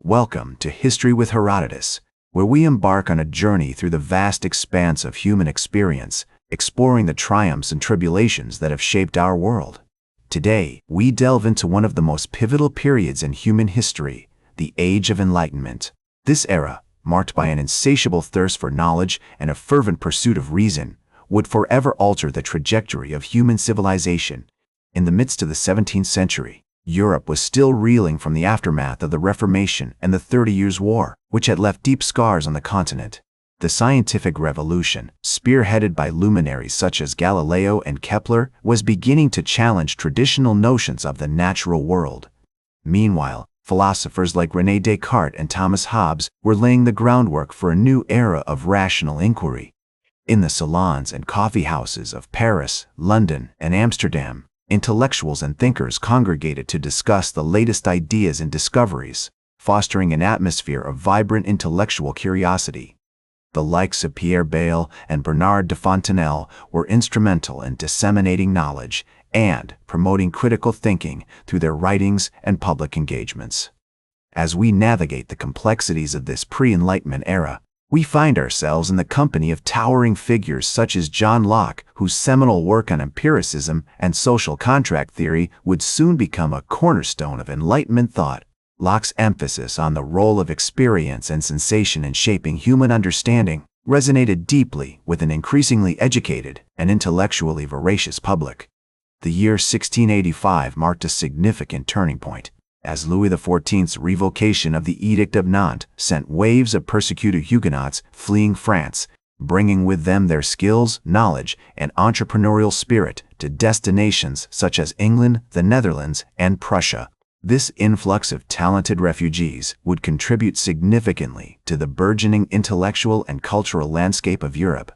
Welcome to History with Herodotus, where we embark on a journey through the vast expanse of human experience, exploring the triumphs and tribulations that have shaped our world. Today, we delve into one of the most pivotal periods in human history, the Age of Enlightenment. This era, marked by an insatiable thirst for knowledge and a fervent pursuit of reason, would forever alter the trajectory of human civilization. In the midst of the 17th century, Europe was still reeling from the aftermath of the Reformation and the 30 Years' War, which had left deep scars on the continent. The scientific revolution, spearheaded by luminaries such as Galileo and Kepler, was beginning to challenge traditional notions of the natural world. Meanwhile, philosophers like René Descartes and Thomas Hobbes were laying the groundwork for a new era of rational inquiry. In the salons and coffee houses of Paris, London, and Amsterdam, intellectuals and thinkers congregated to discuss the latest ideas and discoveries, fostering an atmosphere of vibrant intellectual curiosity. The likes of Pierre Bayle and Bernard de Fontenelle were instrumental in disseminating knowledge and promoting critical thinking through their writings and public engagements. As we navigate the complexities of this pre-Enlightenment era, we find ourselves in the company of towering figures such as John Locke, whose seminal work on empiricism and social contract theory would soon become a cornerstone of Enlightenment thought. Locke's emphasis on the role of experience and sensation in shaping human understanding resonated deeply with an increasingly educated and intellectually voracious public. The year 1685 marked a significant turning point, as Louis XIV's revocation of the Edict of Nantes sent waves of persecuted Huguenots fleeing France, bringing with them their skills, knowledge, and entrepreneurial spirit to destinations such as England, the Netherlands, and Prussia. This influx of talented refugees would contribute significantly to the burgeoning intellectual and cultural landscape of Europe.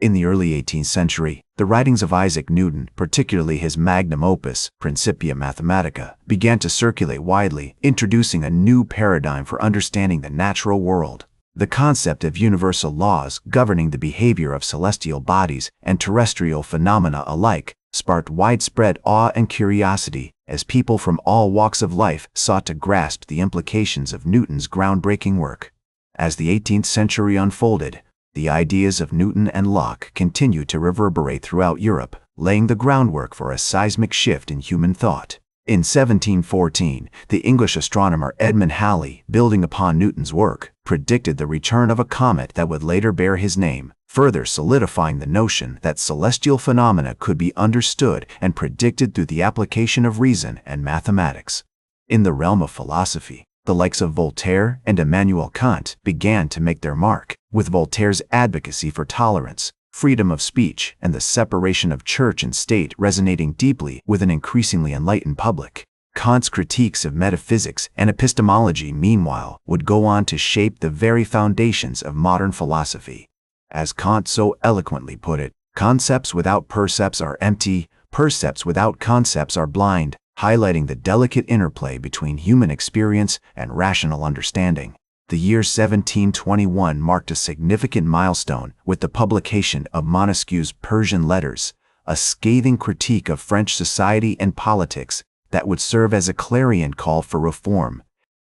In the early 18th century, the writings of Isaac Newton, particularly his magnum opus, Principia Mathematica, began to circulate widely, introducing a new paradigm for understanding the natural world. The concept of universal laws governing the behavior of celestial bodies and terrestrial phenomena alike sparked widespread awe and curiosity as people from all walks of life sought to grasp the implications of Newton's groundbreaking work. As the 18th century unfolded, the ideas of Newton and Locke continued to reverberate throughout Europe, laying the groundwork for a seismic shift in human thought. In 1714, the English astronomer Edmund Halley, building upon Newton's work, predicted the return of a comet that would later bear his name, further solidifying the notion that celestial phenomena could be understood and predicted through the application of reason and mathematics. In the realm of philosophy, the likes of Voltaire and Immanuel Kant began to make their mark, with Voltaire's advocacy for tolerance, freedom of speech, and the separation of church and state resonating deeply with an increasingly enlightened public. Kant's critiques of metaphysics and epistemology, meanwhile, would go on to shape the very foundations of modern philosophy. As Kant so eloquently put it, concepts without percepts are empty, percepts without concepts are blind, highlighting the delicate interplay between human experience and rational understanding. The year 1721 marked a significant milestone with the publication of Montesquieu's Persian Letters, a scathing critique of French society and politics that would serve as a clarion call for reform.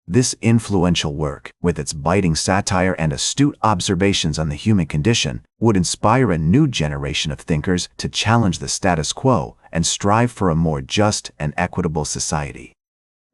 This influential work, with its biting satire and astute observations on the human condition, would inspire a new generation of thinkers to challenge the status quo and strive for a more just and equitable society.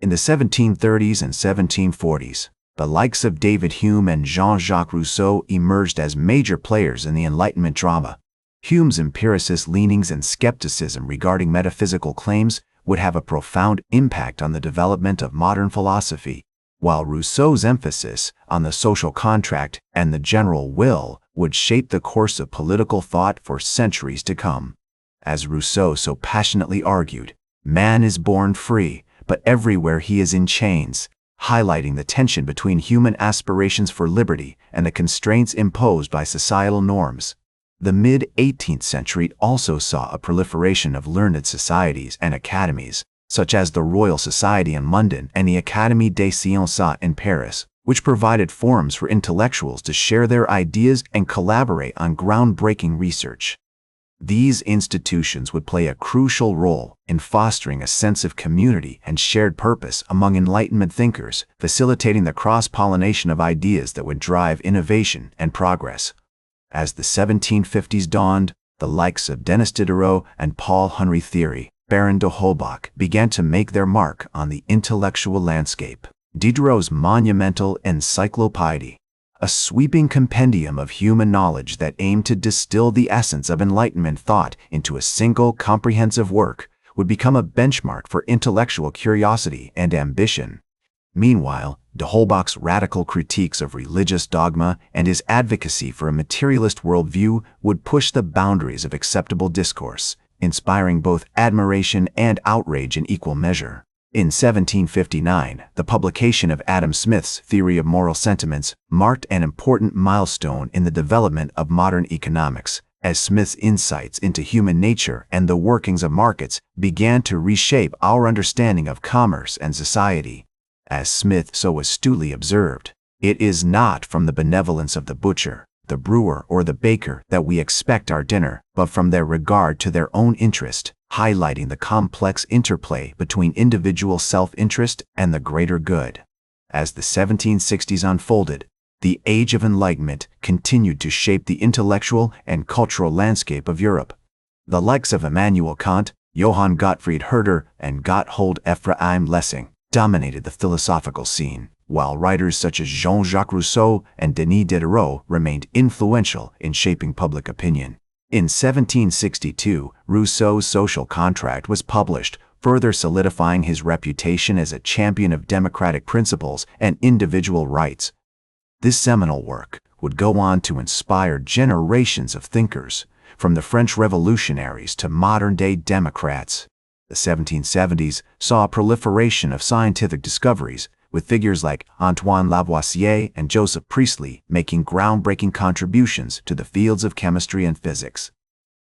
In the 1730s and 1740s, the likes of David Hume and Jean-Jacques Rousseau emerged as major players in the Enlightenment drama. Hume's empiricist leanings and skepticism regarding metaphysical claims would have a profound impact on the development of modern philosophy, while Rousseau's emphasis on the social contract and the general will would shape the course of political thought for centuries to come. As Rousseau so passionately argued, man is born free, but everywhere he is in chains, highlighting the tension between human aspirations for liberty and the constraints imposed by societal norms. The mid-18th century also saw a proliferation of learned societies and academies, such as the Royal Society in London and the Académie des Sciences in Paris, which provided forums for intellectuals to share their ideas and collaborate on groundbreaking research. These institutions would play a crucial role in fostering a sense of community and shared purpose among Enlightenment thinkers, facilitating the cross-pollination of ideas that would drive innovation and progress. As the 1750s dawned, the likes of Denis Diderot and Paul Henry Thiry, Baron de Holbach, began to make their mark on the intellectual landscape. Diderot's monumental Encyclopédie, a sweeping compendium of human knowledge that aimed to distill the essence of Enlightenment thought into a single comprehensive work, would become a benchmark for intellectual curiosity and ambition. Meanwhile, de Holbach's radical critiques of religious dogma and his advocacy for a materialist worldview would push the boundaries of acceptable discourse, inspiring both admiration and outrage in equal measure. In 1759, the publication of Adam Smith's Theory of Moral Sentiments marked an important milestone in the development of modern economics, as Smith's insights into human nature and the workings of markets began to reshape our understanding of commerce and society. As Smith so astutely observed, it is not from the benevolence of the butcher, the brewer, or the baker that we expect our dinner, but from their regard to their own interest, highlighting the complex interplay between individual self-interest and the greater good. As the 1760s unfolded, the Age of Enlightenment continued to shape the intellectual and cultural landscape of Europe. The likes of Immanuel Kant, Johann Gottfried Herder, and Gotthold Ephraim Lessing dominated the philosophical scene, while writers such as Jean-Jacques Rousseau and Denis Diderot remained influential in shaping public opinion. In 1762, Rousseau's Social Contract was published, further solidifying his reputation as a champion of democratic principles and individual rights. This seminal work would go on to inspire generations of thinkers, from the French revolutionaries to modern-day Democrats. The 1770s saw a proliferation of scientific discoveries, with figures like Antoine Lavoisier and Joseph Priestley making groundbreaking contributions to the fields of chemistry and physics.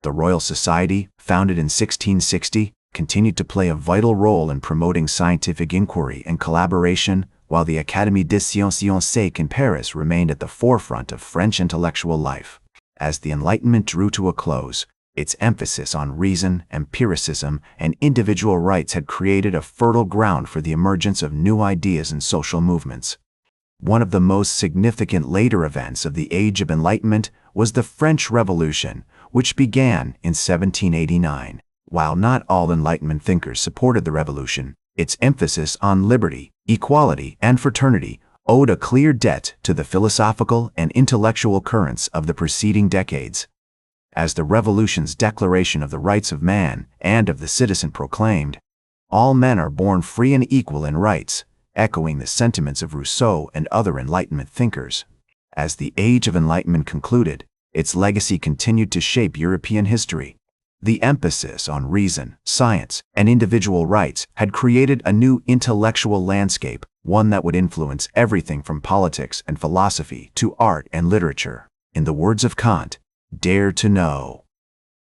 The Royal Society, founded in 1660, continued to play a vital role in promoting scientific inquiry and collaboration, while the Académie des Sciences in Paris remained at the forefront of French intellectual life. As the Enlightenment drew to a close, its emphasis on reason, empiricism, and individual rights had created a fertile ground for the emergence of new ideas and social movements. One of the most significant later events of the Age of Enlightenment was the French Revolution, which began in 1789. While not all Enlightenment thinkers supported the revolution, its emphasis on liberty, equality, and fraternity owed a clear debt to the philosophical and intellectual currents of the preceding decades. As the revolution's declaration of the rights of man and of the citizen proclaimed, all men are born free and equal in rights, echoing the sentiments of Rousseau and other Enlightenment thinkers. As the Age of Enlightenment concluded, its legacy continued to shape European history. The emphasis on reason, science, and individual rights had created a new intellectual landscape, one that would influence everything from politics and philosophy to art and literature. In the words of Kant, "Dare to know"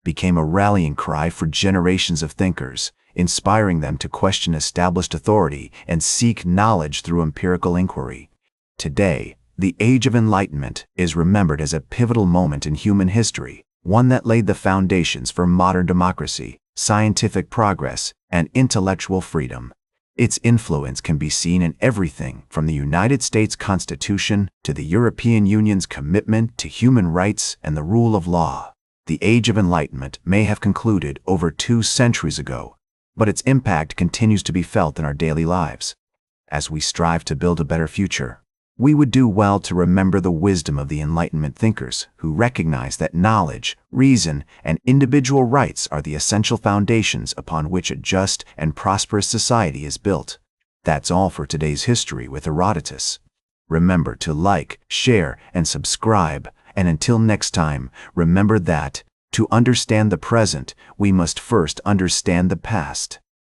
became a rallying cry for generations of thinkers, inspiring them to question established authority and seek knowledge through empirical inquiry. Today, the Age of Enlightenment is remembered as a pivotal moment in human history, one that laid the foundations for modern democracy, scientific progress, and intellectual freedom. Its influence can be seen in everything from the United States Constitution to the European Union's commitment to human rights and the rule of law. The Age of Enlightenment may have concluded over 2 centuries ago, but its impact continues to be felt in our daily lives. As we strive to build a better future, we would do well to remember the wisdom of the Enlightenment thinkers who recognize that knowledge, reason, and individual rights are the essential foundations upon which a just and prosperous society is built. That's all for today's History with Herodotus. Remember to like, share, and subscribe, and until next time, remember that, to understand the present, we must first understand the past.